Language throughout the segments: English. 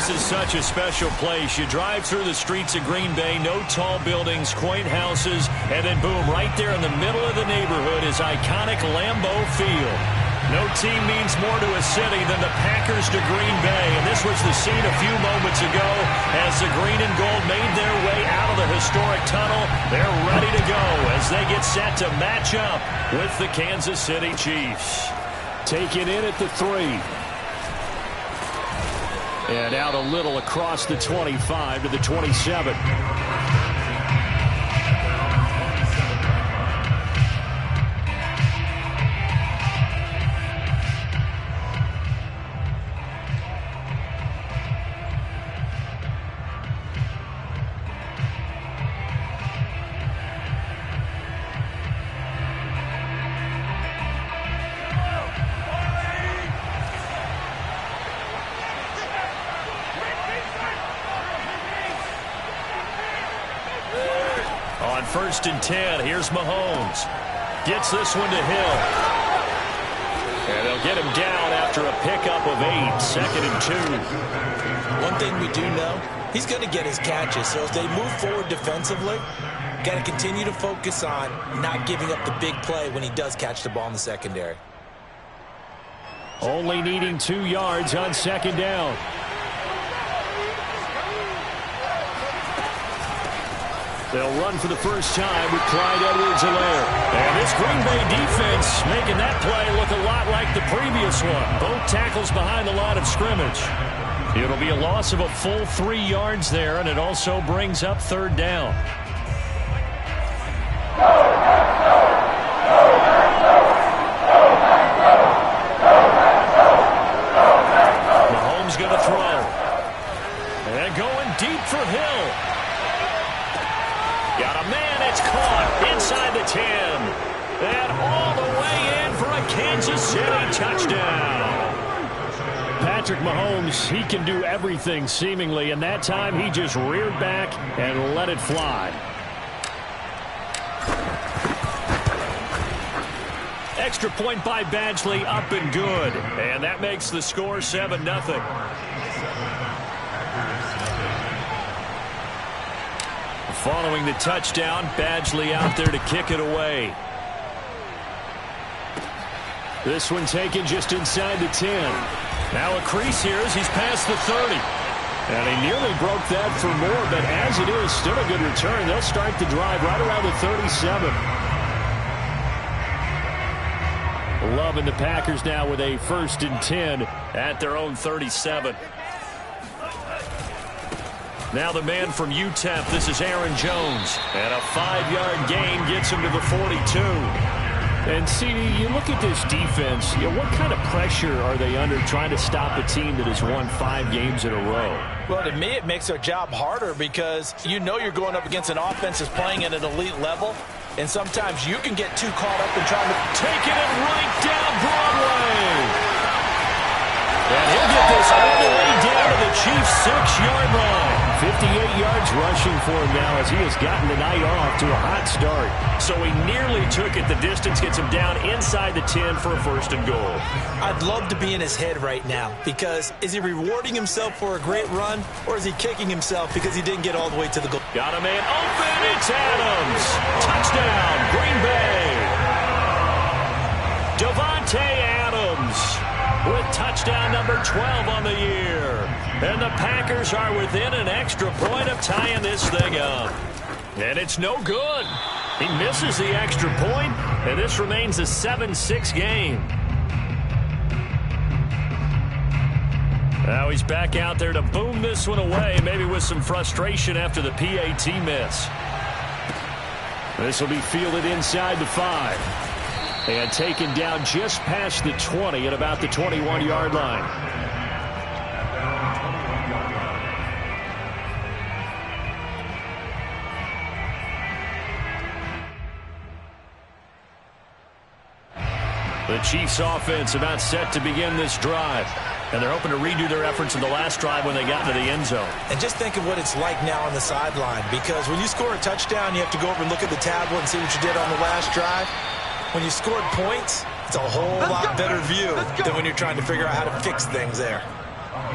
This is such a special place. You drive through the streets of Green Bay, no tall buildings, quaint houses, and then boom, right there in the middle of the neighborhood is iconic Lambeau Field. No team means more to a city than the Packers to Green Bay, and this was the scene a few moments ago as the green and gold made their way out of the historic tunnel. They're ready to go as they get set to match up with the Kansas City Chiefs. Taken in at the 3. And out a little across the 25 to the 27. On 1st and 10, here's Mahomes. Gets this one to Hill. And they'll get him down after a pickup of 8, 2nd and 2. One thing we do know, he's going to get his catches. So as they move forward defensively, got to continue to focus on not giving up the big play when he does catch the ball in the secondary. Only needing 2 yards on 2nd down. They'll run for the first time with Clyde Edwards-Helaire. And this Green Bay defense making that play look a lot like the previous one. Both tackles behind the line of scrimmage. It'll be a loss of a full 3 yards there, and it also brings up 3rd down. Mahomes going to throw. And going deep for Hill. Got a man, it's caught inside the 10. And all the way in for a Kansas City touchdown. Patrick Mahomes, he can do everything seemingly, and that time he just reared back and let it fly. Extra point by Badgley, up and good. And that makes the score 7-0. Following the touchdown, Badgley out there to kick it away. This one taken just inside the 10. Now a crease here as he's past the 30. And he nearly broke that for more, but as it is, still a good return. They'll start the drive right around the 37. Loving the Packers now with a 1st and 10 at their own 37. Now the man from UTEP, this is Aaron Jones. And a 5-yard gain gets him to the 42. And, CD, you look at this defense, what kind of pressure are they under trying to stop a team that has won 5 games in a row? Well, to me, it makes their job harder because you know you're going up against an offense that's playing at an elite level, and sometimes you can get too caught up in trying to take it and right down Broadway. And he'll get this all the way down to the Chiefs' 6-yard line. 58 yards rushing for him now as he has gotten the night off to a hot start. So he nearly took it. The distance gets him down inside the 10 for a 1st and goal. I'd love to be in his head right now because is he rewarding himself for a great run or is he kicking himself because he didn't get all the way to the goal? Got a man open. It's Adams. Touchdown, Green Bay. Davante Adams with touchdown number 12 on the year. And the Packers are within an extra point of tying this thing up. And it's no good. He misses the extra point, and this remains a 7-6 game. Now he's back out there to boom this one away, maybe with some frustration after the PAT miss. This will be fielded inside the 5. And taken down just past the 20 at about the 21-yard line. The Chiefs offense about set to begin this drive. And they're hoping to redo their efforts in the last drive when they got into the end zone. And just think of what it's like now on the sideline. Because when you score a touchdown, you have to go over and look at the tablet and see what you did on the last drive. When you scored points, it's a whole lot better view than when you're trying to figure out how to fix things there.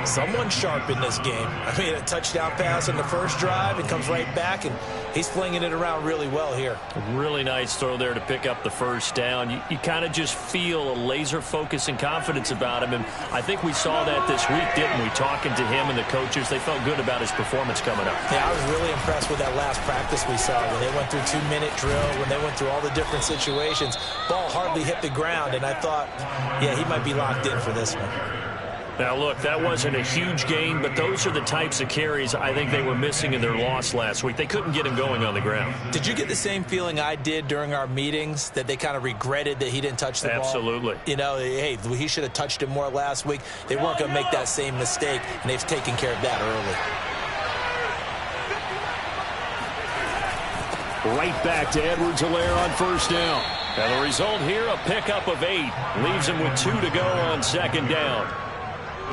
Someone sharp in this game. I mean, a touchdown pass on the first drive and comes right back, and he's flinging it around really well here. Really nice throw there to pick up the first down. You kind of just feel a laser focus and confidence about him, and I think we saw that this week, didn't we? Talking to him and the coaches, they felt good about his performance coming up. Yeah, I was really impressed with that last practice we saw when they went through 2-minute drill, when they went through all the different situations. Ball hardly hit the ground, and I thought, yeah, he might be locked in for this one. Now, look, that wasn't a huge gain, but those are the types of carries I think they were missing in their loss last week. They couldn't get him going on the ground. Did you get the same feeling I did during our meetings, that they kind of regretted that he didn't touch the ball? Absolutely. You know, hey, he should have touched it more last week. They weren't going to make that same mistake, and they've taken care of that early. Right back to Edwards-Helaire on first down. And the result here, a pickup of 8. Leaves him with 2 to go on second down.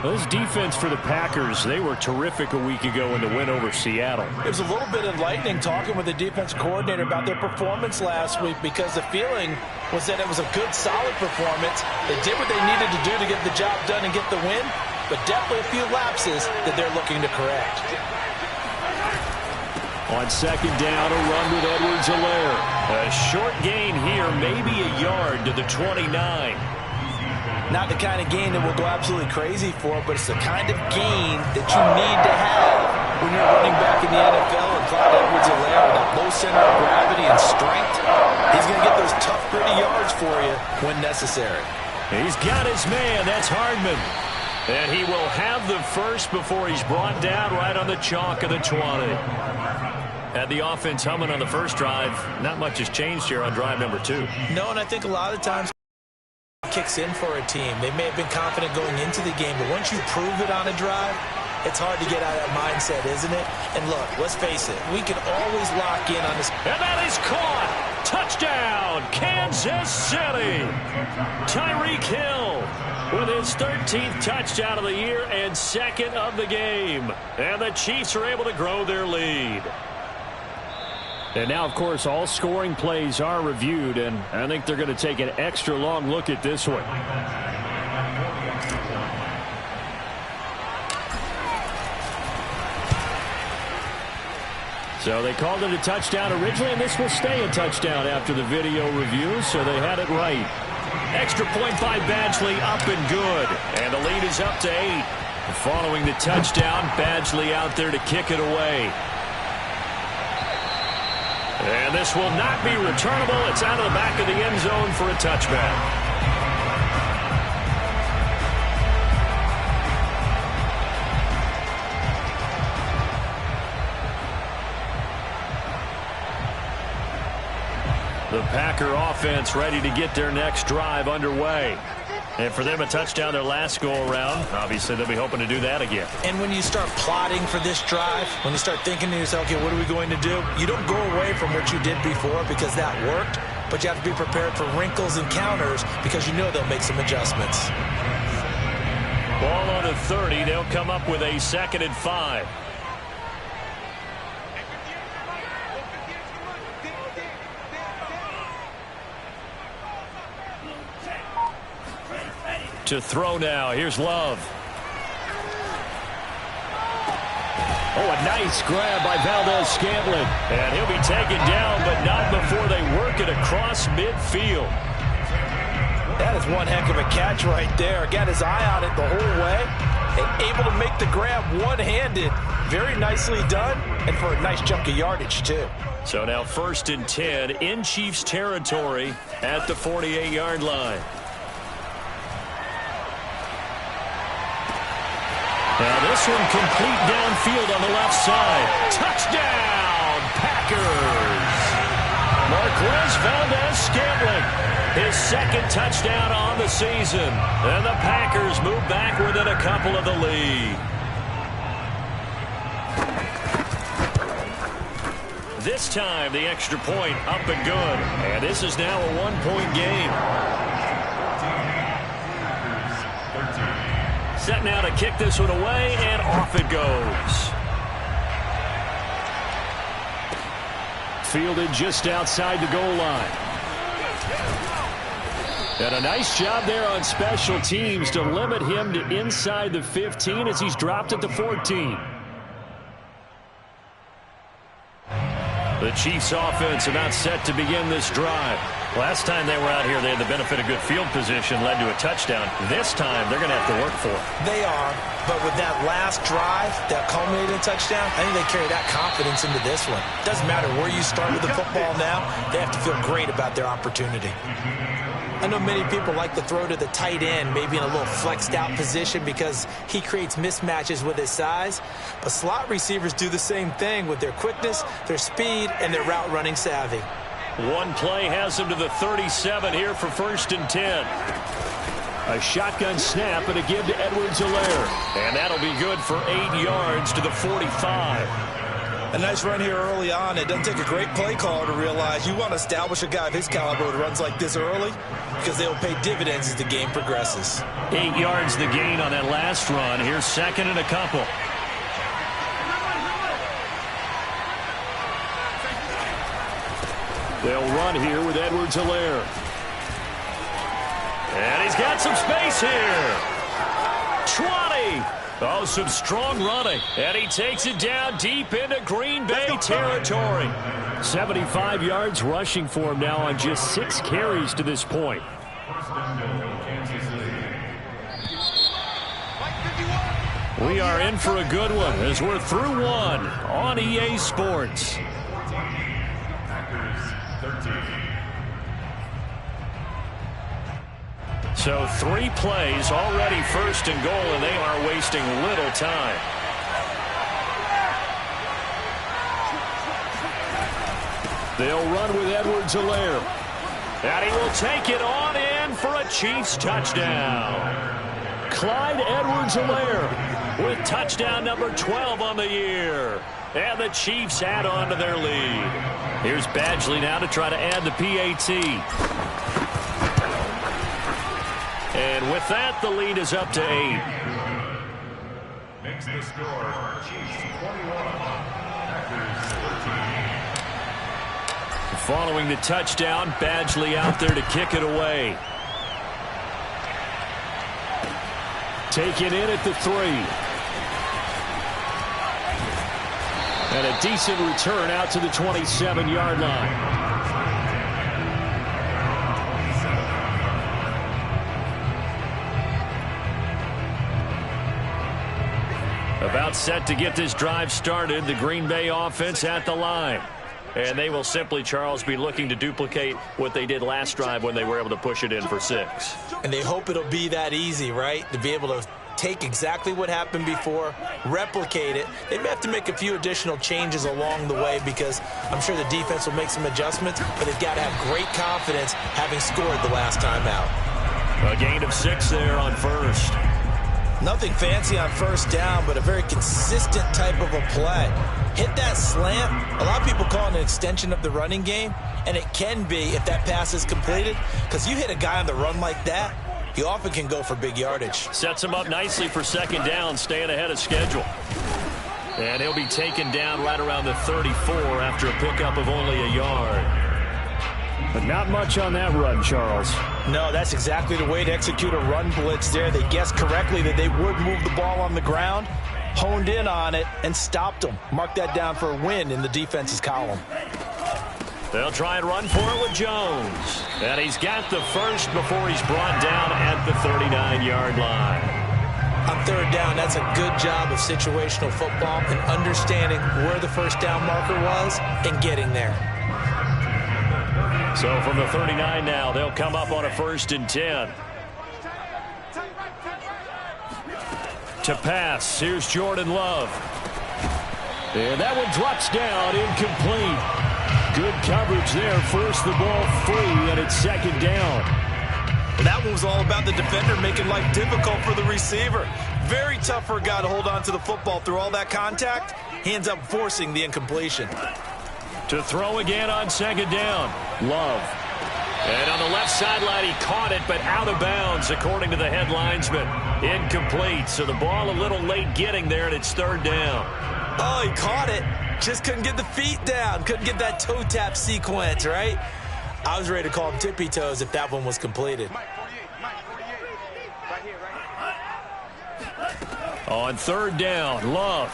This defense for the Packers, they were terrific a week ago in the win over Seattle. It was a little bit enlightening talking with the defense coordinator about their performance last week, because the feeling was that it was a good, solid performance. They did what they needed to do to get the job done and get the win, but definitely a few lapses that they're looking to correct. On second down, a run with Edwards-Helaire. A short gain here, maybe a yard to the 29. Not the kind of gain that will go absolutely crazy for, but it's the kind of gain that you need to have when you're running back in the NFL. And Clyde Edwards-Helaire, with that low center of gravity and strength, he's going to get those tough, gritty yards for you when necessary. He's got his man. That's Hardman. And he will have the first before he's brought down right on the chalk of the 20. Had the offense humming on the first drive. Not much has changed here on drive number 2. No, and I think a lot of times kicks in for a team. They may have been confident going into the game, but once you prove it on a drive, it's hard to get out of that mindset, isn't it? And look, let's face it, we can always lock in on this. And that is caught. Touchdown, Kansas City. Tyreek Hill with his 13th touchdown of the year and 2nd of the game. And the Chiefs are able to grow their lead. And now, of course, all scoring plays are reviewed, and I think they're going to take an extra long look at this one. So they called it a touchdown originally, and this will stay a touchdown after the video review, so they had it right. Extra point by Badgley, up and good. And the lead is up to 8. Following the touchdown, Badgley out there to kick it away. And this will not be returnable. It's out of the back of the end zone for a touchback. The Packer offense ready to get their next drive underway. And for them, a touchdown their last go-around. Obviously, they'll be hoping to do that again. And when you start plotting for this drive, when you start thinking to yourself, okay, what are we going to do? You don't go away from what you did before because that worked, but you have to be prepared for wrinkles and counters because you know they'll make some adjustments. Ball on a 30. They'll come up with a 2nd and 5. To throw now. Here's Love. Oh, a nice grab by Valdez-Scantling. And he'll be taken down, but not before they work it across midfield. That is one heck of a catch right there. Got his eye on it the whole way and able to make the grab one-handed. Very nicely done, and for a nice chunk of yardage, too. So now 1st and 10 in Chiefs territory at the 48-yard line. Now this one complete downfield on the left side. Touchdown, Packers! Marquez Valdez-Scantling, his 2nd touchdown on the season. And the Packers move back within a couple of the lead. This time the extra point up and good. And this is now a 1-point game. Set now to kick this one away, and off it goes. Fielded just outside the goal line. And a nice job there on special teams to limit him to inside the 15 as he's dropped at the 14. The Chiefs offense about set to begin this drive. Last time they were out here, they had the benefit of good field position, led to a touchdown. This time, they're going to have to work for it. They are, but with that last drive that culminated in touchdown, I think they carry that confidence into this one. Doesn't matter where you start with the football now, they have to feel great about their opportunity. I know many people like to throw to the tight end, maybe in a little flexed out position because he creates mismatches with his size. But slot receivers do the same thing with their quickness, their speed, and their route running savvy. One play has him to the 37 here for 1st and 10. A shotgun snap and a give to Edwards-Helaire. And that'll be good for 8 yards to the 45. A nice run here early on. It doesn't take a great play caller to realize you want to establish a guy of his caliber who runs like this early because they will pay dividends as the game progresses. 8 yards the gain on that last run. Here's 2nd and a couple. They'll run here with Edwards-Helaire. And he's got some space here. 20. Oh, some strong running. And he takes it down deep into Green Bay territory. 75 yards rushing for him now on just 6 carries to this point. We are in for a good one as we're through one on EA Sports. So 3 plays already 1st and goal, and they are wasting little time. They'll run with Edwards-Helaire. And he will take it on in for a Chiefs touchdown. Clyde Edwards-Helaire with touchdown number 12 on the year. And the Chiefs add on to their lead. Here's Badgley now to try to add the PAT. And with that, the lead is up to 8. Makes the score, Chiefs 21, Packers 13. Following the touchdown, Badgley out there to kick it away. Taken in at the 3. And a decent return out to the 27-yard line. About set to get this drive started, the Green Bay offense at the line. And they will simply, Charles, be looking to duplicate what they did last drive when they were able to push it in for 6. And they hope it'll be that easy, right? To be able to take exactly what happened before, replicate it. They may have to make a few additional changes along the way because I'm sure the defense will make some adjustments, but they've got to have great confidence having scored the last time out. A gain of 6 there on 1st. Nothing fancy on 1st down, but a very consistent type of a play. Hit that slant. A lot of people call it an extension of the running game, and it can be if that pass is completed, because you hit a guy on the run like that, he often can go for big yardage. Sets him up nicely for 2nd down, staying ahead of schedule. And he'll be taken down right around the 34 after a pickup of only a yard. But not much on that run, Charles. No, that's exactly the way to execute a run blitz there. They guessed correctly that they would move the ball on the ground, honed in on it, and stopped them. Mark that down for a win in the defense's column. They'll try and run for it with Jones. And he's got the first before he's brought down at the 39-yard line. On 3rd down, that's a good job of situational football and understanding where the 1st down marker was and getting there. So from the 39 now, they'll come up on a 1st and 10. To pass, here's Jordan Love. And that one drops down, incomplete. Good coverage there, forced the ball free, and it's 2nd down. That one was all about the defender making life difficult for the receiver. Very tough for a guy to hold on to the football through all that contact. He ends up forcing the incompletion. To throw again on 2nd down, Love. And on the left sideline, he caught it, but out of bounds, according to the head linesman. Incomplete, so the ball a little late getting there, and it's 3rd down. Oh, he caught it. Just couldn't get the feet down. Couldn't get that toe tap sequence, right? I was ready to call him tippy toes if that one was completed. On third down, Love.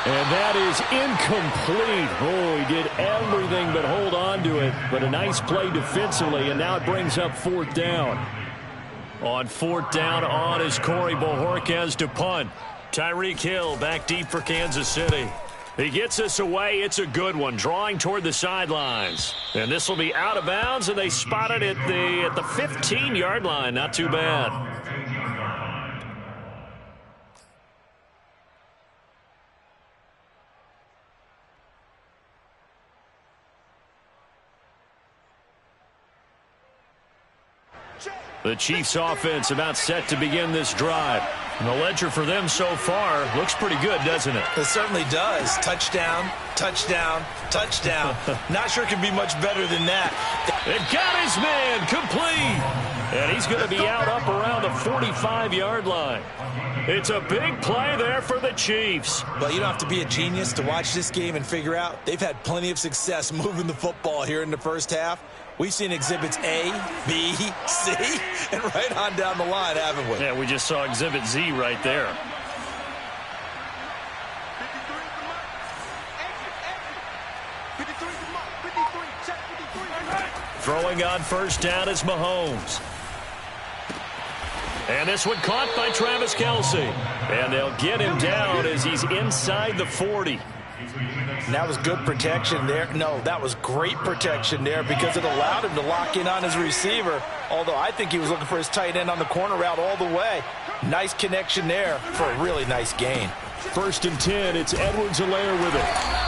And that is incomplete. Oh, he did everything but hold on to it. But a nice play defensively, and now it brings up fourth down. On fourth down, on is Corey Bojorquez to punt. Tyreek Hill back deep for Kansas City. He gets this away. It's a good one, drawing toward the sidelines. And this will be out of bounds, and they spot it at the 15-yard line. Not too bad. The Chiefs offense about set to begin this drive. And the ledger for them so far looks pretty good, doesn't it? It certainly does. Touchdown, touchdown, touchdown. Not sure it can be much better than that. It got his man complete. And he's going to be out up around the 45-yard line. It's a big play there for the Chiefs. But you don't have to be a genius to watch this game and figure out they've had plenty of success moving the football here in the first half. We've seen exhibits A, B, C, and right on down the line, haven't we? Yeah, we just saw exhibit Z right there. Throwing on first down is Mahomes. And this one caught by Travis Kelce. And they'll get him down as he's inside the 40. And that was good protection there. No, that was great protection there because it allowed him to lock in on his receiver. Although I think he was looking for his tight end on the corner route all the way. Nice connection there for a really nice gain. First and 10, it's Edwards-Helaire with it.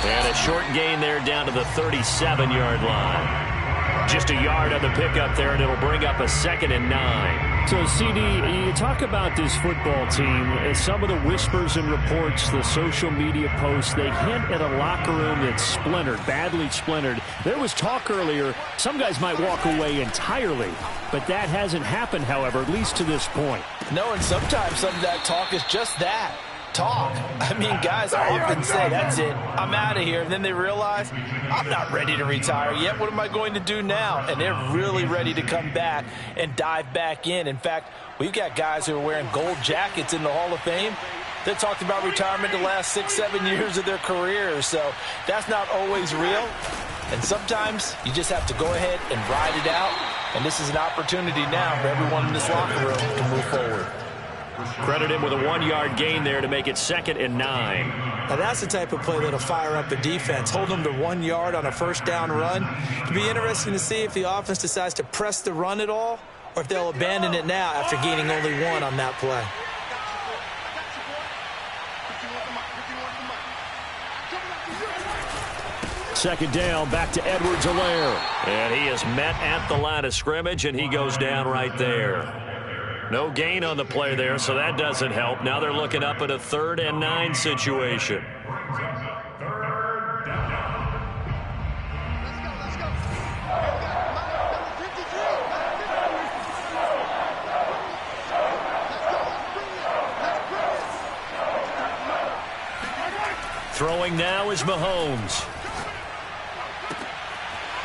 And a short gain there down to the 37-yard line. Just a yard on the pickup there, and it'll bring up a 2nd and 9. So, CD, you talk about this football team, and some of the whispers and reports, the social media posts, they hint at a locker room that's splintered, badly splintered. There was talk earlier, some guys might walk away entirely, but that hasn't happened, however, at least to this point. No, and sometimes some of that talk is just that. Talk. I mean, guys often say, that's it, I'm out of here. And then they realize, I'm not ready to retire yet. What am I going to do now? And they're really ready to come back and dive back in. In fact, we've got guys who are wearing gold jackets in the Hall of Fame. They talked about retirement the last 6-7 years of their careers. So that's not always real. And sometimes you just have to go ahead and ride it out. And this is an opportunity now for everyone in this locker room to move forward. Credit him with a 1-yard gain there to make it 2nd and 9. Now that's the type of play that'll fire up the defense. Hold them to 1 yard on a first down run. It'll be interesting to see if the offense decides to press the run at all or if they'll abandon it now after gaining only 1 on that play. Second down, back to Edwards-Helaire. And he is met at the line of scrimmage, and he goes down right there. No gain on the play there, so that doesn't help. Now they're looking up at a 3rd and 9 situation. Throwing now is Mahomes.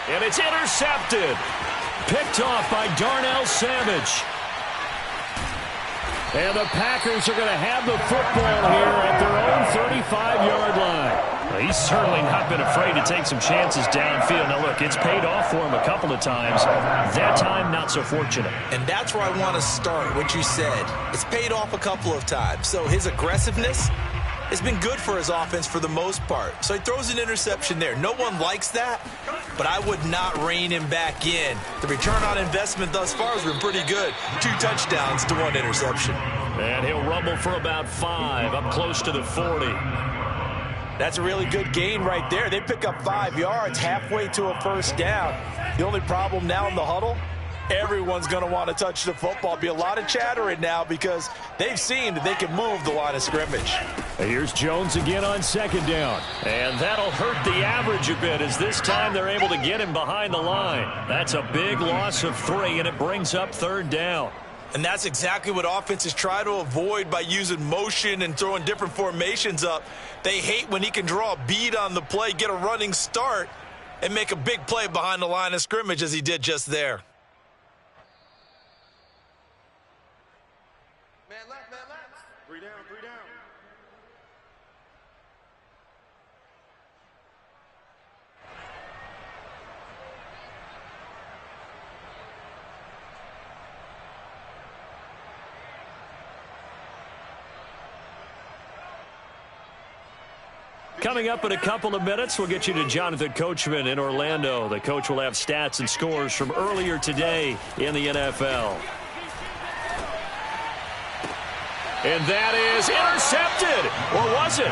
And it's intercepted. Picked off by Darnell Savage. And the Packers are going to have the football here at their own 35-yard line. Well, he's certainly not been afraid to take some chances downfield. Now, look, it's paid off for him a couple of times. That time, not so fortunate. And that's where I want to start, what you said. It's paid off a couple of times. So his aggressiveness has been good for his offense for the most part. So he throws an interception there. No one likes that, but I would not rein him back in. The return on investment thus far has been pretty good. 2 touchdowns to 1 interception. And he'll rumble for about 5, up close to the 40. That's a really good gain right there. They pick up 5 yards halfway to a first down. The only problem now in the huddle, everyone's going to want to touch the football. Be a lot of chattering now because they've seen that they can move the line of scrimmage. Here's Jones again on 2nd down. And that'll hurt the average a bit as this time they're able to get him behind the line. That's a big loss of 3, and it brings up 3rd down. And that's exactly what offenses try to avoid by using motion and throwing different formations up. They hate when he can draw a bead on the play, get a running start, and make a big play behind the line of scrimmage as he did just there. Man left, man left. 3 down, 3 down. Coming up in a couple of minutes, we'll get you to Jonathan Coachman in Orlando. The coach will have stats and scores from earlier today in the NFL. And that is intercepted. Or was it?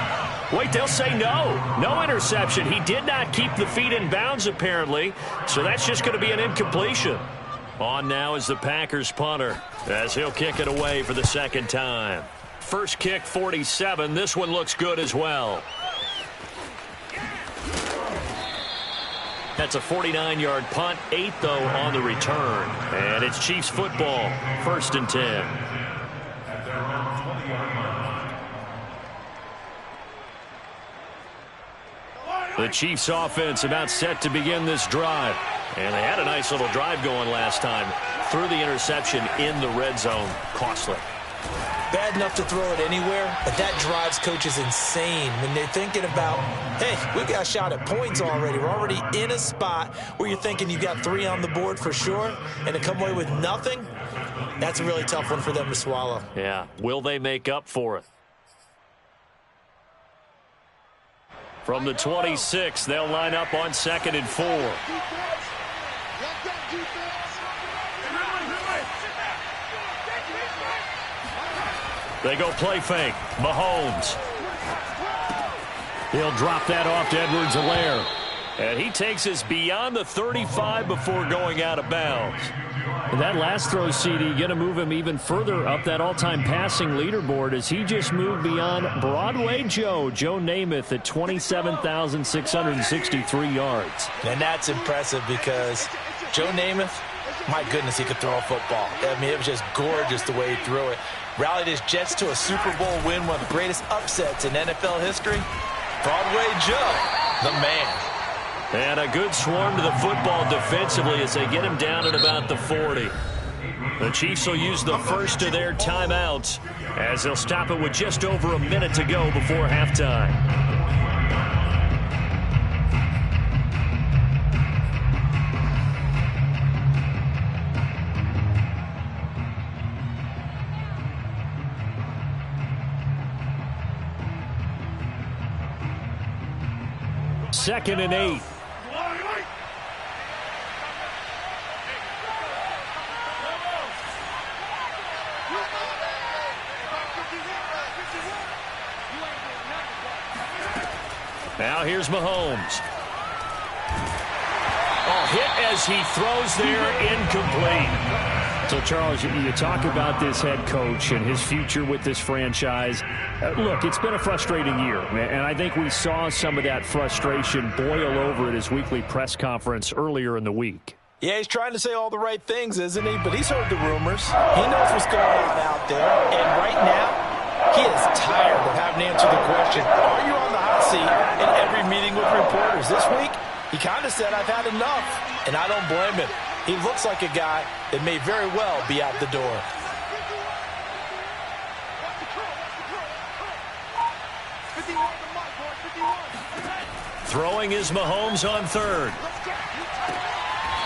Wait, they'll say no. No interception. He did not keep the feet in bounds, apparently. So that's just going to be an incompletion. On now is the Packers punter as he'll kick it away for the second time. First kick, 47. This one looks good as well. That's a 49-yard punt, 8 though on the return. And it's Chiefs football, 1st and 10. The Chiefs offense about set to begin this drive. And they had a nice little drive going last time. Threw the interception in the red zone. Costly. Bad enough to throw it anywhere, but that drives coaches insane when they're thinking about, hey, we got a shot at points already. We're already in a spot where you're thinking you got 3 on the board for sure, and to come away with nothing, that's a really tough one for them to swallow. Yeah. Will they make up for it? From the 26, they'll line up on 2nd and 4. They go play fake. Mahomes. He'll drop that off to Edwards-Helaire. And he takes us beyond the 35 before going out of bounds. And that last throw, CD, going to move him even further up that all-time passing leaderboard as he just moved beyond Broadway Joe Namath at 27,663 yards. And that's impressive because Joe Namath, my goodness, he could throw a football. I mean, it was just gorgeous the way he threw it. Rallied his Jets to a Super Bowl win, one of the greatest upsets in NFL history. Broadway Joe, the man. And a good swarm to the football defensively as they get him down at about the 40. The Chiefs will use the first of their timeouts as they'll stop it with just over a minute to go before halftime. Second and 8. Now here's Mahomes. Hit as he throws there, incomplete. So, Charles, you talk about this head coach and his future with this franchise. Look, it's been a frustrating year, and I think we saw some of that frustration boil over at his weekly press conference earlier in the week. Yeah, he's trying to say all the right things, isn't he? But he's heard the rumors. He knows what's going on out there. And right now, he is tired of having to answer the question, are you on the hot seat in every meeting with reporters? This week, he kind of said, I've had enough. And I don't blame him. He looks like a guy that may very well be out the door. Throwing is Mahomes on 3rd.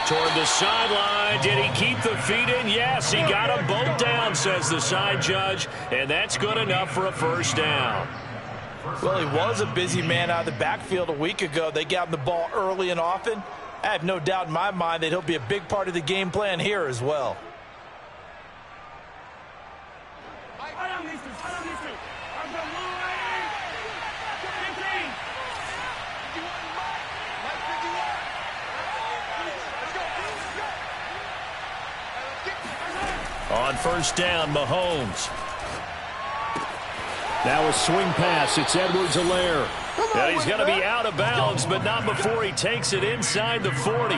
Toward the sideline. Did he keep the feet in? Yes, he got them both down, says the side judge. And that's good enough for a first down. Well, he was a busy man out of the backfield a week ago. They got him the ball early and often. I have no doubt in my mind that he'll be a big part of the game plan here as well. On first down, Mahomes. Now a swing pass. It's Edwards-Helaire. Yeah, he's going to be out of bounds, but not before he takes it inside the 40.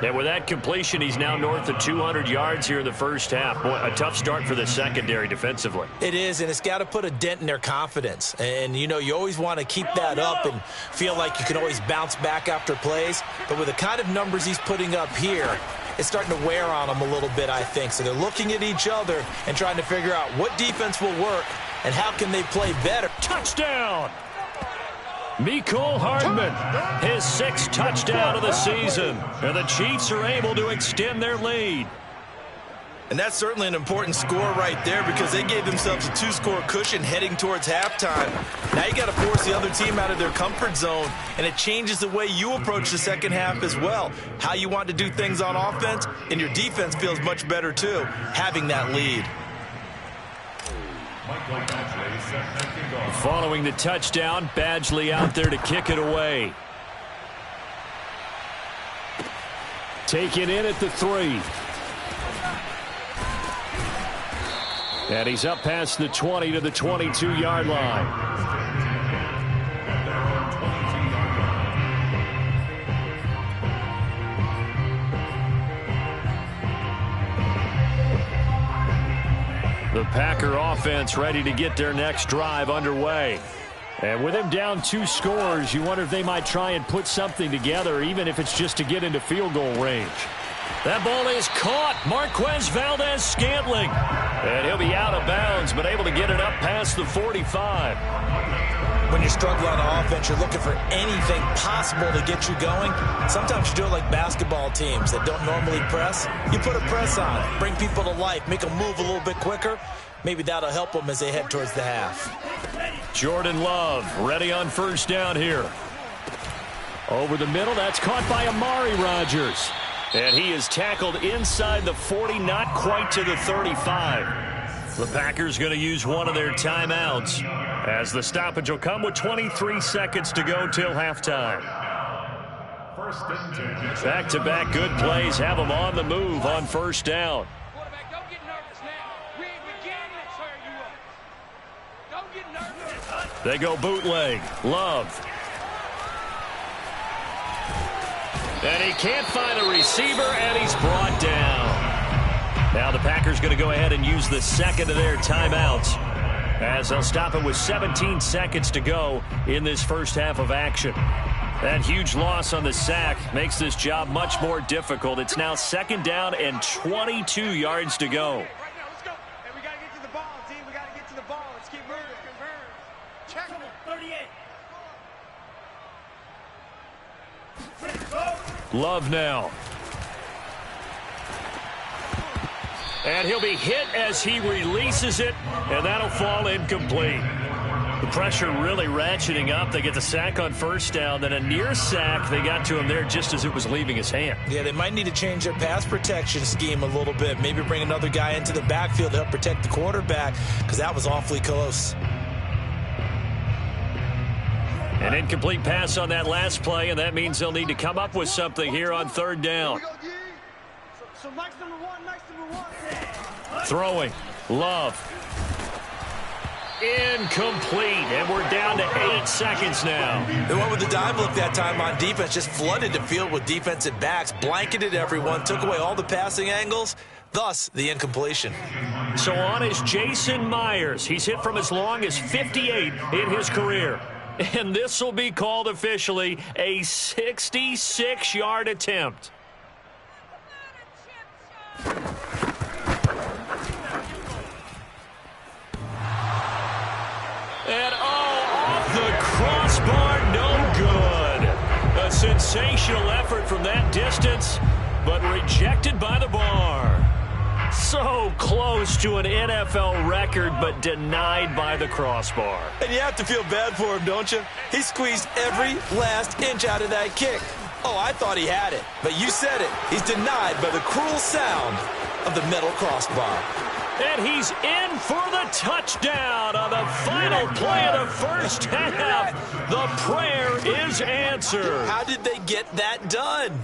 And with that completion, he's now north of 200 yards here in the first half. Boy, a tough start for the secondary defensively. It is, and it's got to put a dent in their confidence. And, you know, you always want to keep that up and feel like you can always bounce back after plays. But with the kind of numbers he's putting up here, it's starting to wear on them a little bit, I think. So they're looking at each other and trying to figure out what defense will work and how can they play better. Touchdown! Mecole Hardman, his 6th touchdown of the season. And the Chiefs are able to extend their lead. And that's certainly an important score right there because they gave themselves a 2-score cushion heading towards halftime. Now you got to force the other team out of their comfort zone, and it changes the way you approach the second half as well. How you want to do things on offense, and your defense feels much better too, having that lead. Following the touchdown, Badgley out there to kick it away. Taken in at the 3. And he's up past the 20 to the 22-yard line. The Packer offense ready to get their next drive underway. And with him down 2 scores, you wonder if they might try and put something together, even if it's just to get into field goal range. That ball is caught. Marquez Valdez-Scantling. And he'll be out of bounds, but able to get it up past the 45. When you're struggling on offense, you're looking for anything possible to get you going. Sometimes you do it like basketball teams that don't normally press. You put a press on, bring people to life, make them move a little bit quicker. Maybe that'll help them as they head towards the half. Jordan Love ready on first down here. Over the middle, that's caught by Amari Rodgers. And he is tackled inside the 40, not quite to the 35. The Packers going to use one of their timeouts as the stoppage will come with 23 seconds to go till halftime. Back-to-back good plays have them on the move on first down. Quarterback, don't get nervous now. We began to tear you up. Don't get nervous. They go bootleg. Love. And he can't find a receiver, and he's brought down. Now the Packers going to go ahead and use the second of their timeouts as they'll stop it with 17 seconds to go in this first half of action. That huge loss on the sack makes this job much more difficult. It's now 2nd down and 22 yards to go. Right now, let's go. And we got to get to the ball, team. We got to get to the ball. Let's keep moving. Check. 38. Love now. And he'll be hit as he releases it, and that'll fall incomplete. The pressure really ratcheting up. They get the sack on first down, then a near sack. They got to him there just as it was leaving his hand. Yeah, they might need to change their pass protection scheme a little bit. Maybe bring another guy into the backfield to help protect the quarterback because that was awfully close. An incomplete pass on that last play, and that means they'll need to come up with something here on 3rd down. So Mike's number one. Throwing. Love. Incomplete, and we're down to 8 seconds now. They went with the dive look that time on defense, just flooded the field with defensive backs, blanketed everyone, took away all the passing angles, thus the incompletion. So on is Jason Myers. He's hit from as long as 58 in his career. And this will be called officially a 66-yard attempt. And off the crossbar, no good. A sensational effort from that distance, but rejected by the bar. So close to an NFL record, but denied by the crossbar. And you have to feel bad for him, don't you? He squeezed every last inch out of that kick. Oh, I thought he had it, but you said it. He's denied by the cruel sound of the metal crossbar. And he's in for the touchdown on the final play of the first half. The prayer is answered. How did they get that done?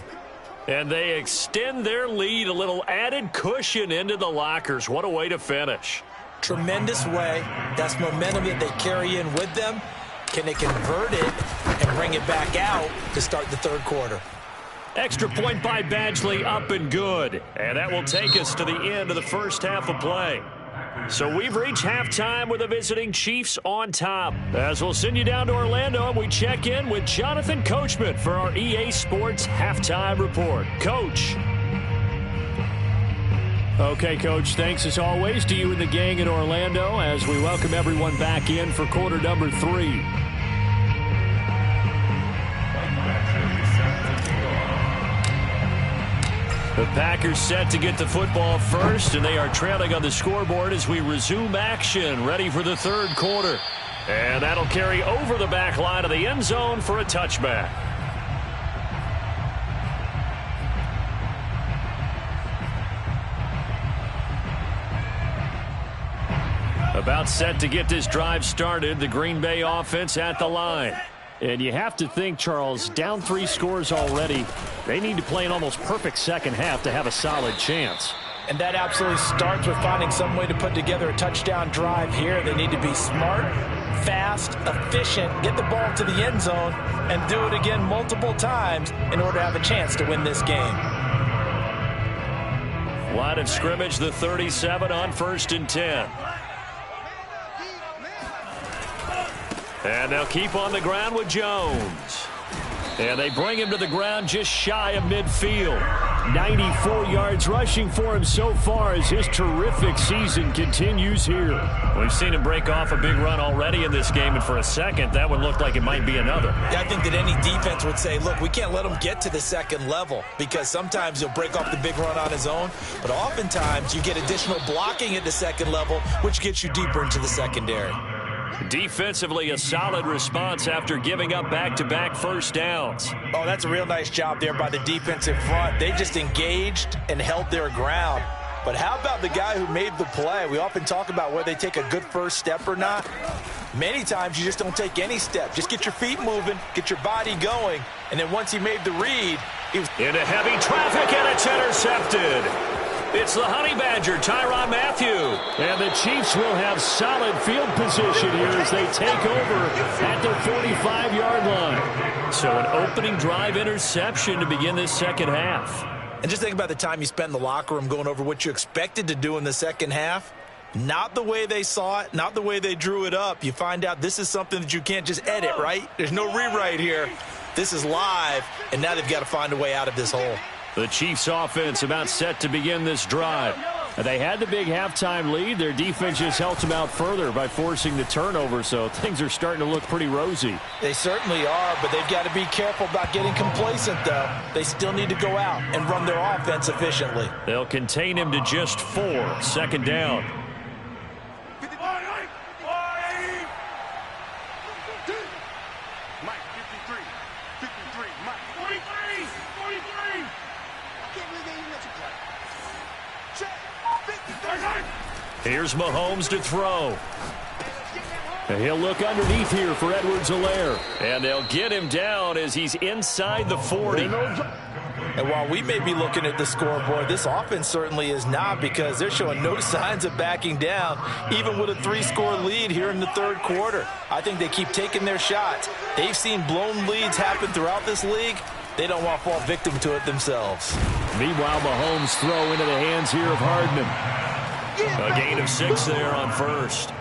And they extend their lead, a little added cushion into the lockers. What a way to finish. Tremendous way. That's momentum that they carry in with them. Can they convert it and bring it back out to start the 3rd quarter? Extra point by Badgley, up and good. And that will take us to the end of the first half of play. So we've reached halftime with the visiting Chiefs on top. As we'll send you down to Orlando, and we check in with Jonathan Coachman for our EA Sports Halftime Report. Coach. Okay, Coach, thanks as always to you and the gang in Orlando as we welcome everyone back in for quarter number 3. The Packers set to get the football first, and they are trailing on the scoreboard as we resume action, ready for the third quarter. And that'll carry over the back line of the end zone for a touchback. About set to get this drive started, the Green Bay offense at the line. And you have to think, Charles, down 3 scores already. They need to play an almost perfect second half to have a solid chance. And that absolutely starts with finding some way to put together a touchdown drive here. They need to be smart, fast, efficient, get the ball to the end zone, and do it again multiple times in order to have a chance to win this game. Line of scrimmage, the 37 on 1st and 10. And they'll keep on the ground with Jones. And they bring him to the ground just shy of midfield. 94 yards rushing for him so far as his terrific season continues here. We've seen him break off a big run already in this game, and for a second, that one looked like it might be another. Yeah, I think that any defense would say, look, we can't let him get to the second level because sometimes he'll break off the big run on his own, but oftentimes you get additional blocking at the second level, which gets you deeper into the secondary. Defensively, a solid response after giving up back-to-back first downs. Oh, that's a real nice job there by the defensive front. They just engaged and held their ground. But how about the guy who made the play? We often talk about whether they take a good first step or not. Many times you just don't take any step. Just get your feet moving, get your body going, and then once he made the read, he was into heavy traffic, and it's intercepted. It's the Honey Badger, Tyrann Mathieu. And the Chiefs will have solid field position here as they take over at their 45-yard line. So an opening drive interception to begin this second half. And just think about the time you spend in the locker room going over what you expected to do in the second half. Not the way they saw it, not the way they drew it up. You find out this is something that you can't just edit, right? There's no rewrite here. This is live, and now they've got to find a way out of this hole. The Chiefs offense about set to begin this drive. They had the big halftime lead. Their defense just helped them out further by forcing the turnover, so things are starting to look pretty rosy. They certainly are, but they've got to be careful about getting complacent, though. They still need to go out and run their offense efficiently. They'll contain him to just 4. Second down. Here's Mahomes to throw. And he'll look underneath here for Edwards-Helaire. And they'll get him down as he's inside the 40. And while we may be looking at the scoreboard, this offense certainly is not, because they're showing no signs of backing down, even with a 3-score lead here in the third quarter. I think they keep taking their shots. They've seen blown leads happen throughout this league. They don't want to fall victim to it themselves. Meanwhile, Mahomes throw into the hands here of Hardman. A gain of 6 there on first.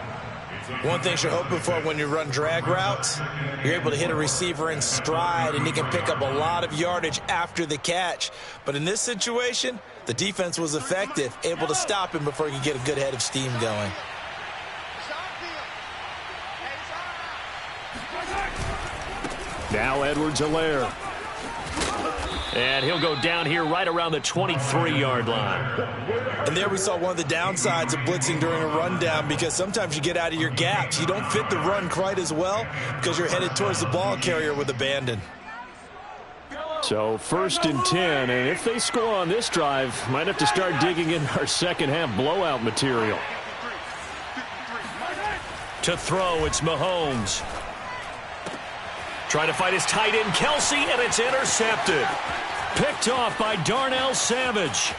One thing you're hoping for when you run drag routes, you're able to hit a receiver in stride, and he can pick up a lot of yardage after the catch. But in this situation, the defense was effective, able to stop him before he could get a good head of steam going. Now Edwards-Helaire. And he'll go down here right around the 23-yard line. And there we saw one of the downsides of blitzing during a rundown, because sometimes you get out of your gaps. You don't fit the run quite as well because you're headed towards the ball carrier with abandon. So 1st and 10, and if they score on this drive, might have to start digging in our second half blowout material. To throw, it's Mahomes. Trying to fight his tight end, Kelsey, and it's intercepted. Picked off by Darnell Savage.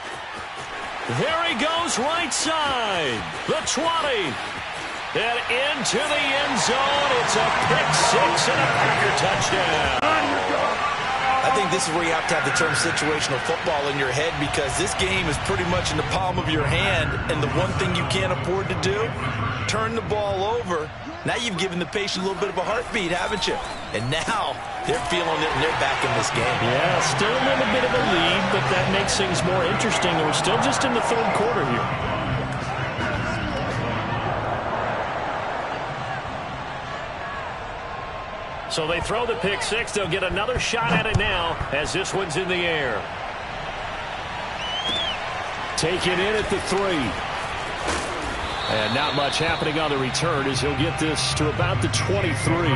There he goes, right side. The 20. And into the end zone. It's a pick 6 and a Packer touchdown. I think think this is where you have to have the term situational football in your head, because this game is pretty much in the palm of your hand, and the one thing you can't afford to do, turn the ball over. Now you've given the patient a little bit of a heartbeat, haven't you? And now they're feeling it, and they're back in this game. Yeah, still a little bit of a lead, but that makes things more interesting. And we're still just in the third quarter here. So they throw the pick six. They'll get another shot at it now as this one's in the air. Taken in at the 3. And not much happening on the return as he'll get this to about the 23.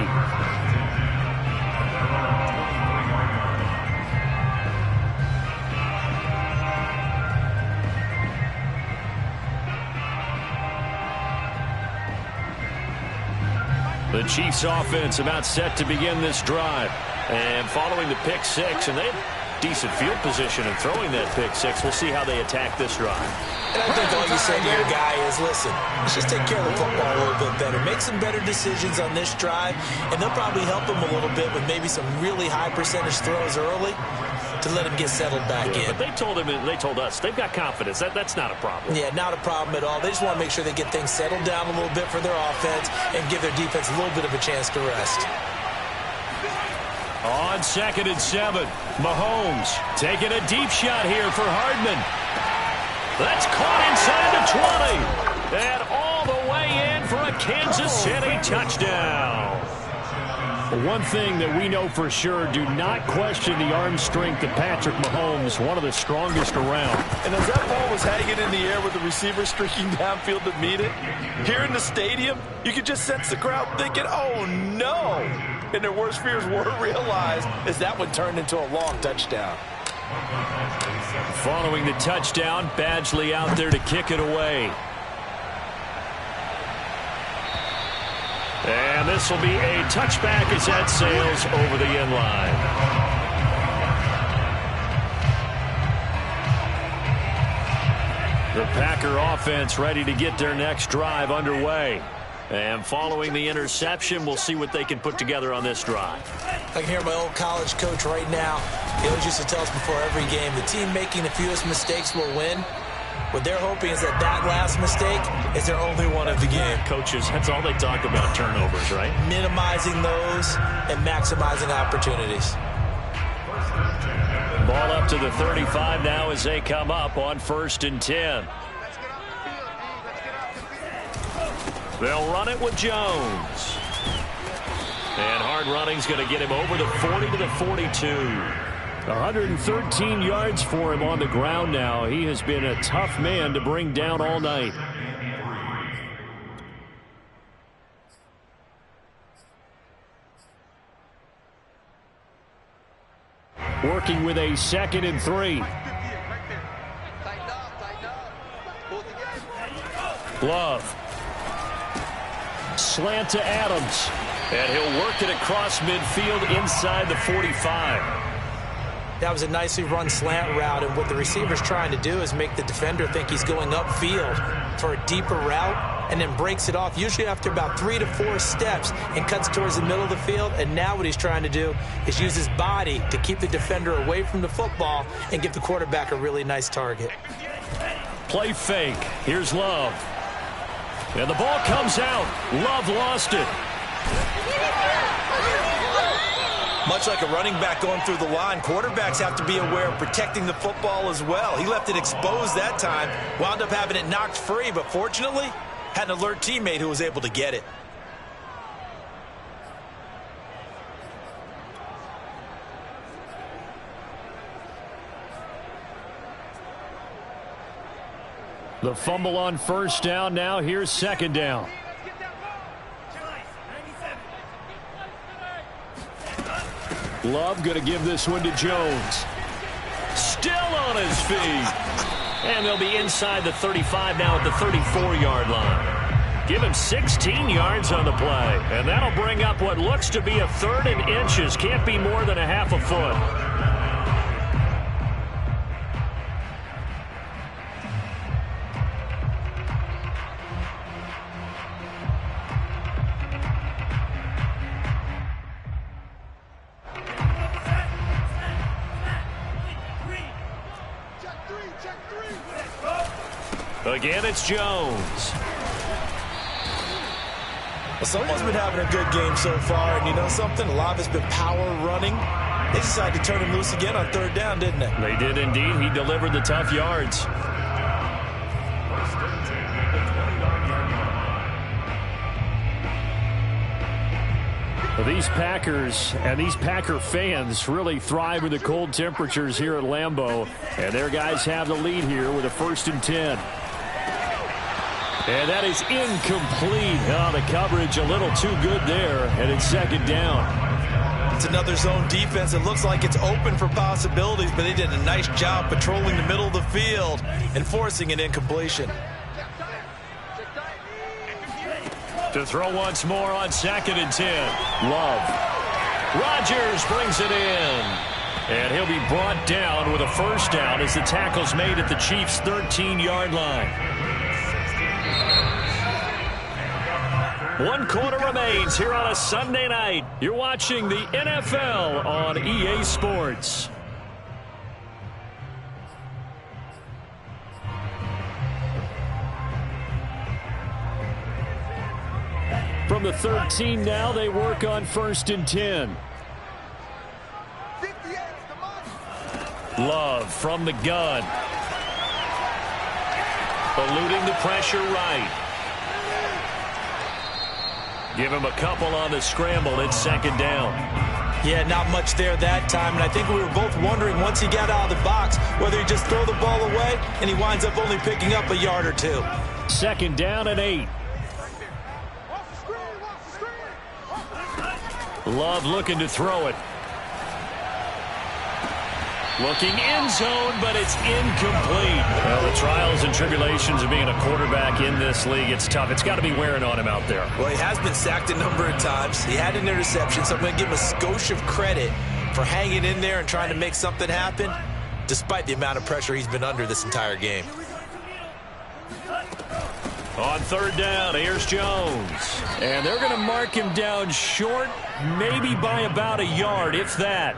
The Chiefs offense about set to begin this drive. And following the pick six, and they have decent field position in throwing that pick six. We'll see how they attack this drive. And I think all you say to your guy is, listen, let's just take care of the football a little bit better. Make some better decisions on this drive, and they'll probably help him a little bit with maybe some really high percentage throws early to let him get settled back in. But they told him, they told us, they've got confidence. That's not a problem. Yeah, not a problem at all. They just want to make sure they get things settled down a little bit for their offense and give their defense a little bit of a chance to rest. On 2nd and 7, Mahomes taking a deep shot here for Hardman. That's caught inside the 20. And all the way in for a Kansas City touchdown. One thing that we know for sure, do not question the arm strength of Patrick Mahomes, one of the strongest around. And as that ball was hanging in the air with the receiver streaking downfield to meet it, here in the stadium, you could just sense the crowd thinking, oh no! And their worst fears were realized as that one turned into a long touchdown. Following the touchdown, Badgley out there to kick it away. And this will be a touchback as that sails over the end line. The Packer offense ready to get their next drive underway. And following the interception, we'll see what they can put together on this drive. I can hear my old college coach right now. He always used to tell us before every game, the team making the fewest mistakes will win. What they're hoping is that last mistake is their only one of the game. Coaches, that's all they talk about, turnovers, right? Minimizing those and maximizing opportunities. Ball up to the 35 now as they come up on 1st and 10. They'll run it with Jones. And hard running's going to get him over the 40 to the 42. 113 yards for him on the ground now. He has been a tough man to bring down all night. Working with a 2nd and 3. Love. Slant to Adams. And he'll work it across midfield inside the 45. That was a nicely run slant route, and what the receiver's trying to do is make the defender think he's going upfield for a deeper route and then breaks it off, usually after about 3 to 4 steps, and cuts towards the middle of the field. And now what he's trying to do is use his body to keep the defender away from the football and give the quarterback a really nice target. Play fake. Here's Love. And the ball comes out. Love lost it. Much like a running back going through the line, quarterbacks have to be aware of protecting the football as well. He left it exposed that time, wound up having it knocked free, but fortunately, had an alert teammate who was able to get it. The fumble on 1st down. Now here's 2nd down. Love going to give this one to Jones. Still on his feet. And they'll be inside the 35 now at the 34-yard line. Give him 16 yards on the play. And that'll bring up what looks to be a 3rd and inches. Can't be more than a half a foot. Again, it's Jones. Well, someone's been having a good game so far, and you know something? A lot of it's been power running. They decided to turn him loose again on third down, didn't they? They did indeed. He delivered the tough yards. Well, these Packers and these Packer fans really thrive with the cold temperatures here at Lambeau. And their guys have the lead here with a 1st and 10. And that is incomplete. Oh, the coverage a little too good there. And it's 2nd down. It's another zone defense. It looks like it's open for possibilities, but they did a nice job patrolling the middle of the field and forcing an incompletion. To throw once more on 2nd and 10. Love. Rodgers brings it in. And he'll be brought down with a 1st down as the tackle's made at the Chiefs' 13-yard line. 1 quarter remains here on a Sunday night. You're watching the NFL on EA Sports. From the 13 now, they work on 1st and 10. Love from the gun. Eluding the pressure right. Give him a couple on the scramble. It's 2nd down. Yeah, not much there that time, and I think we were both wondering once he got out of the box whether he just throw the ball away, and he winds up only picking up a yard or 2. 2nd down and 8. Love looking to throw it. Looking end zone, but it's incomplete. Well, the trials and tribulations of being a quarterback in this league, it's tough. It's got to be wearing on him out there. Well, he has been sacked a number of times. He had an interception, so I'm going to give him a skosh of credit for hanging in there and trying to make something happen, despite the amount of pressure he's been under this entire game. On 3rd down, here's Jones. And they're going to mark him down short, maybe by about a yard, if that.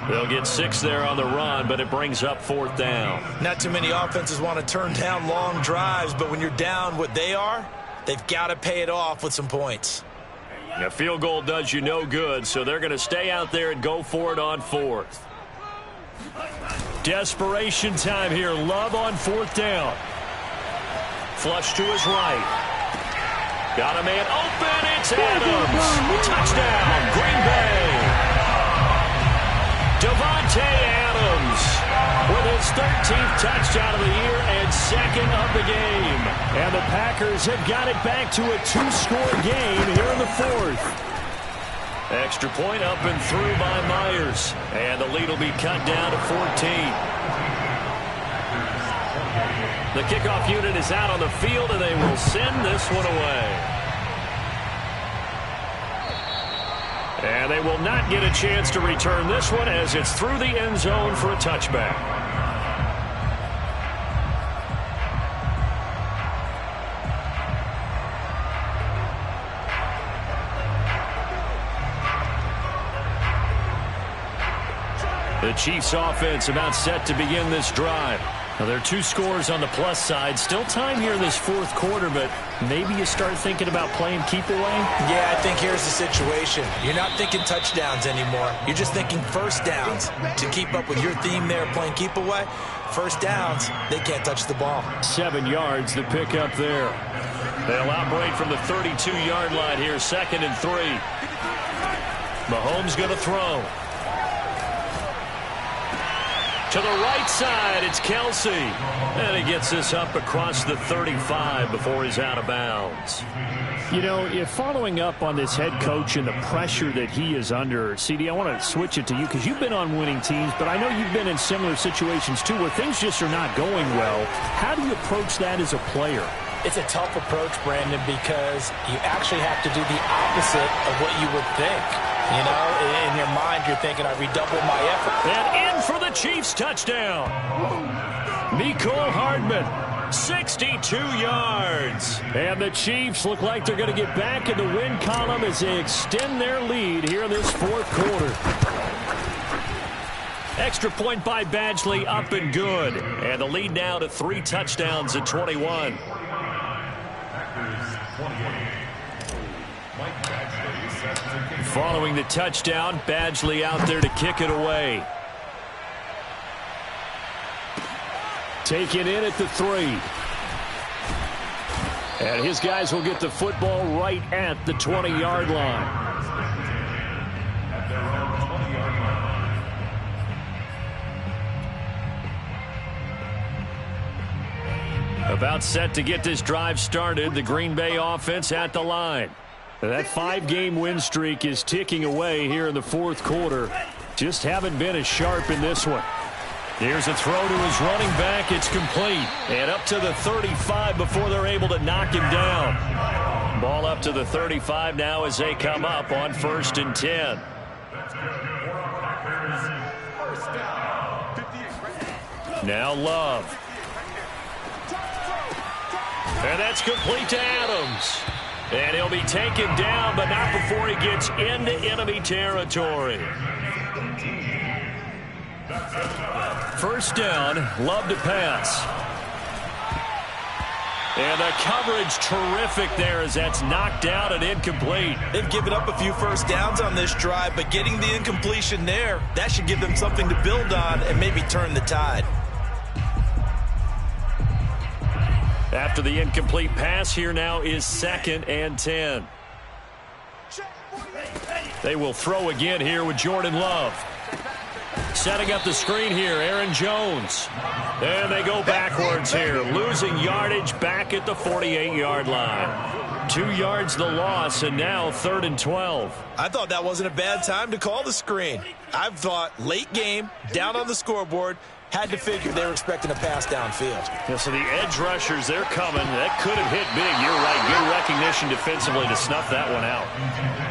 They'll get 6 there on the run, but it brings up 4th down. Not too many offenses want to turn down long drives, but when you're down what they are, they've got to pay it off with some points. A field goal does you no good, so they're going to stay out there and go for it on 4th. Desperation time here. Love on 4th down. Flush to his right. Got a man open. It's Adams. Touchdown, Green Bay. Devontae Adams with his 13th touchdown of the year and 2nd of the game. And the Packers have got it back to a 2-score game here in the 4th. Extra point up and through by Myers. And the lead will be cut down to 14. The kickoff unit is out on the field, and they will send this one away. And they will not get a chance to return this one as it's through the end zone for a touchback. The Chiefs offense about set to begin this drive. Now, there are 2 scores on the plus side. Still time here in this 4th quarter, but maybe you start thinking about playing keep away? Yeah, I think here's the situation. You're not thinking touchdowns anymore. You're just thinking 1st downs. To keep up with your theme there, playing keep away, 1st downs, they can't touch the ball. 7 yards, the pickup there. They'll outbreak from the 32-yard line here, 2nd and 3. Mahomes going to throw. To the right side, it's Kelsey. And he gets this up across the 35 before he's out of bounds. You know, if following up on this head coach and the pressure that he is under, CD, I want to switch it to you because you've been on winning teams, but I know you've been in similar situations too where things just are not going well. How do you approach that as a player? It's a tough approach, Brandon, because you actually have to do the opposite of what you would think. You know, in your mind, you're thinking, I redouble my effort. And in for the Chiefs touchdown. Mecole Hardman, 62 yards. And the Chiefs look like they're going to get back in the win column as they extend their lead here in this 4th quarter. Extra point by Badgley, up and good. And the lead now to 3 touchdowns at 21. Following the touchdown, Badgley out there to kick it away. Taken in at the 3. And his guys will get the football right at the 20-yard line. At their own 20-yard line. About set to get this drive started. The Green Bay offense at the line. That 5-game win streak is ticking away here in the fourth quarter. Just haven't been as sharp in this one. Here's a throw to his running back. It's complete. And up to the 35 before they're able to knock him down. Ball up to the 35 now as they come up on 1st and 10. Now Love. And that's complete to Adams. And he'll be taken down, but not before he gets into enemy territory. First down, Love to pass. And the coverage terrific there as that's knocked out and incomplete. They've given up a few first downs on this drive, but getting the incompletion there, that should give them something to build on and maybe turn the tide. After the incomplete pass, here now is 2nd and 10. They will throw again here with Jordan Love. Setting up the screen here, Aaron Jones. And they go backwards here, losing yardage back at the 48-yard line. 2 yards the loss, and now 3rd and 12. I thought that wasn't a bad time to call the screen. I thought late game, down on the scoreboard, had to figure they were expecting a pass downfield. Yeah, so the edge rushers, they're coming. That could have hit big. You're right. Good recognition defensively to snuff that one out.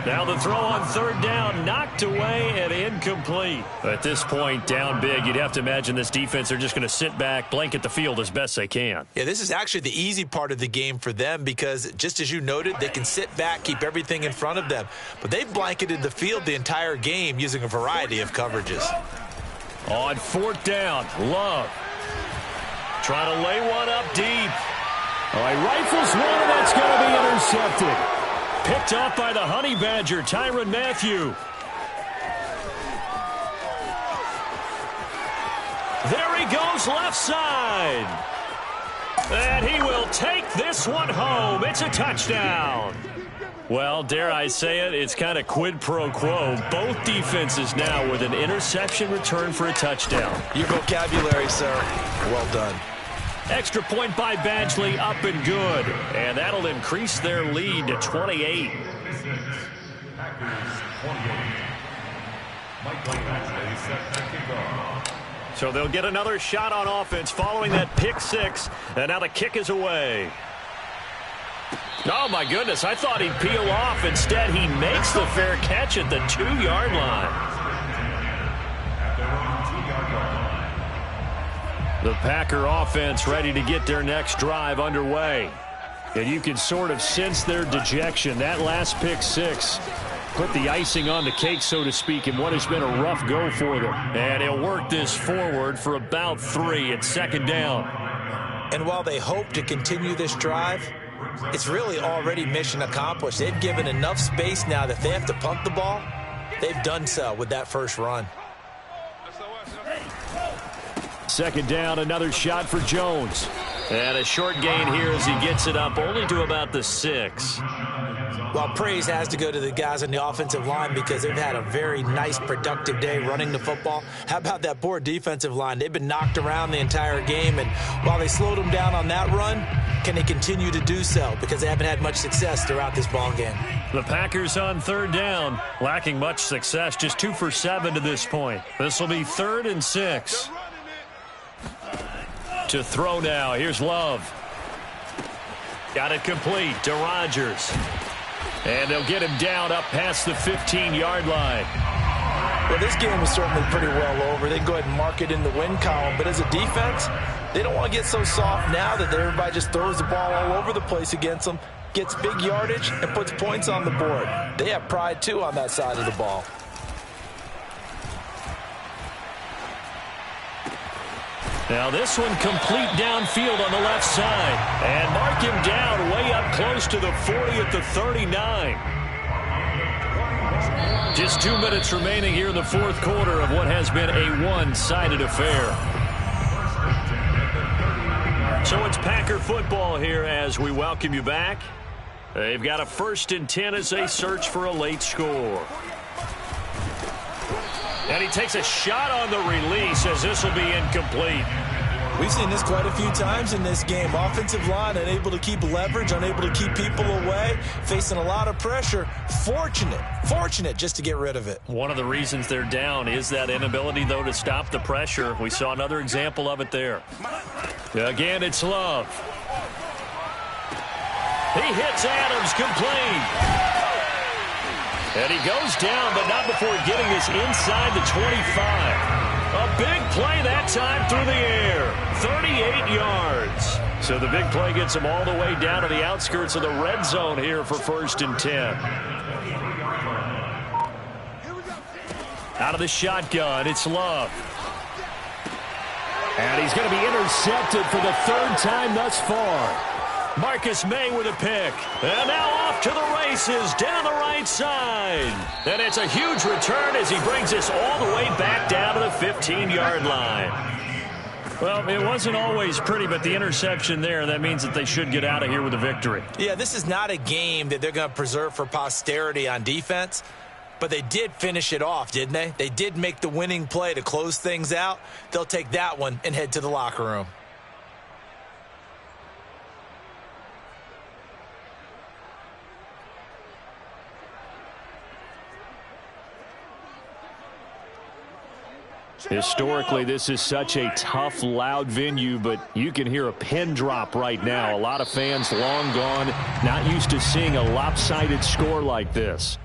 Now the throw on 3rd down, knocked away and incomplete. At this point, down big, you'd have to imagine this defense, they're just going to sit back, blanket the field as best they can. Yeah, this is actually the easy part of the game for them because, just as you noted, they can sit back, keep everything in front of them. But they've blanketed the field the entire game using a variety of coverages. On 4th down, Love. Trying to lay one up deep. All right, rifles one, and that's going to be intercepted. Picked up by the Honey Badger, Tyrann Mathieu. There he goes, left side. And he will take this one home. It's a touchdown. Well, dare I say it, it's kind of quid pro quo. Both defenses now with an interception return for a touchdown. Your vocabulary, sir. Well done. Extra point by Badgley, up and good. And that'll increase their lead to 28. So they'll get another shot on offense following that pick 6. And now the kick is away. Oh, my goodness. I thought he'd peel off. Instead, he makes the fair catch at the 2-yard line. The Packer offense ready to get their next drive underway. And you can sort of sense their dejection. That last pick 6 put the icing on the cake, so to speak, in what has been a rough go for them. And he'll work this forward for about 3 at 2nd down. And while they hope to continue this drive, it's really already mission accomplished. They've given enough space now that if they have to punt the ball, they've done so with that first run. 2nd down, another shot for Jones. And a short gain here as he gets it up only to about the 6. Well, praise has to go to the guys on the offensive line because they've had a very nice, productive day running the football. How about that poor defensive line? They've been knocked around the entire game, and while they slowed them down on that run, can they continue to do so? Because they haven't had much success throughout this ball game. The Packers on 3rd down, lacking much success, just 2 for 7 to this point. This will be 3rd and 6. To throw now, here's Love. Got it complete to Rodgers. And they'll get him down up past the 15-yard line. Well, this game is certainly pretty well over. They can go ahead and mark it in the win column. But as a defense, they don't want to get so soft now that everybody just throws the ball all over the place against them, gets big yardage, and puts points on the board. They have pride, too, on that side of the ball. Now this one complete downfield on the left side. And mark him down way up close to the 40 at the 39. Just 2 minutes remaining here in the fourth quarter of what has been a one-sided affair. So it's Packer football here as we welcome you back. They've got a 1st and 10 as they search for a late score. And he takes a shot on the release as this will be incomplete. We've seen this quite a few times in this game. Offensive line unable to keep leverage, unable to keep people away, facing a lot of pressure. Fortunate just to get rid of it. One of the reasons they're down is that inability, though, to stop the pressure. We saw another example of it there. Again, it's Love. He hits Adams complete. And he goes down, but not before getting this inside the 25. A big play that time through the air. 38 yards. So the big play gets him all the way down to the outskirts of the red zone here for 1st and 10. Out of the shotgun, it's Love. And he's going to be intercepted for the 3rd time thus far. Marcus May with a pick. And now off to the races down the right side. And it's a huge return as he brings us all the way back down to the 15-yard line. Well, it wasn't always pretty, but the interception there, that means that they should get out of here with a victory. Yeah, this is not a game that they're going to preserve for posterity on defense, but they did finish it off, didn't they? They did make the winning play to close things out. They'll take that one and head to the locker room. Historically, this is such a tough, loud venue, but you can hear a pin drop right now. A lot of fans long gone, not used to seeing a lopsided score like this.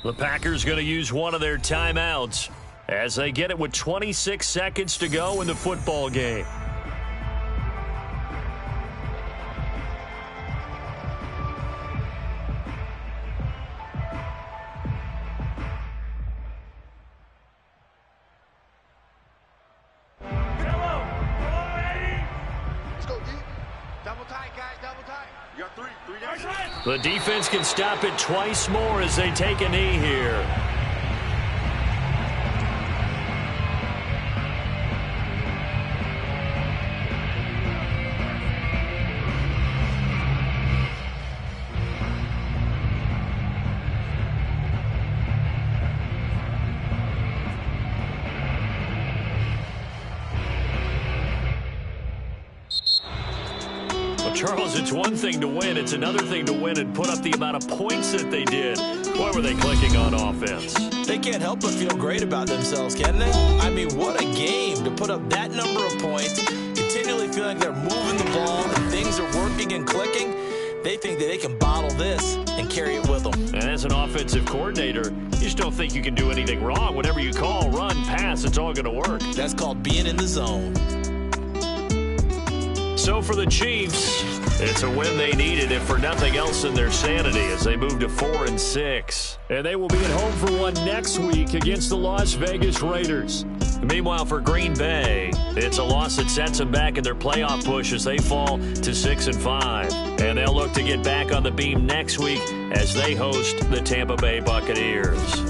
The Packers going to use one of their timeouts as they get it with 26 seconds to go in the football game. The defense can stop it twice more as they take a knee here. Charles, it's one thing to win. It's another thing to win and put up the amount of points that they did. Boy, were they clicking on offense. They can't help but feel great about themselves, can they? I mean, what a game to put up that number of points, continually feeling like they're moving the ball and things are working and clicking. They think that they can bottle this and carry it with them. And as an offensive coordinator, you just don't think you can do anything wrong. Whatever you call, run, pass, it's all going to work. That's called being in the zone. So for the Chiefs, it's a win they needed, if for nothing else than their sanity, as they move to 4-6. And they will be at home for one next week against the Las Vegas Raiders. Meanwhile, for Green Bay, it's a loss that sets them back in their playoff push as they fall to 6-5. And they'll look to get back on the beam next week as they host the Tampa Bay Buccaneers.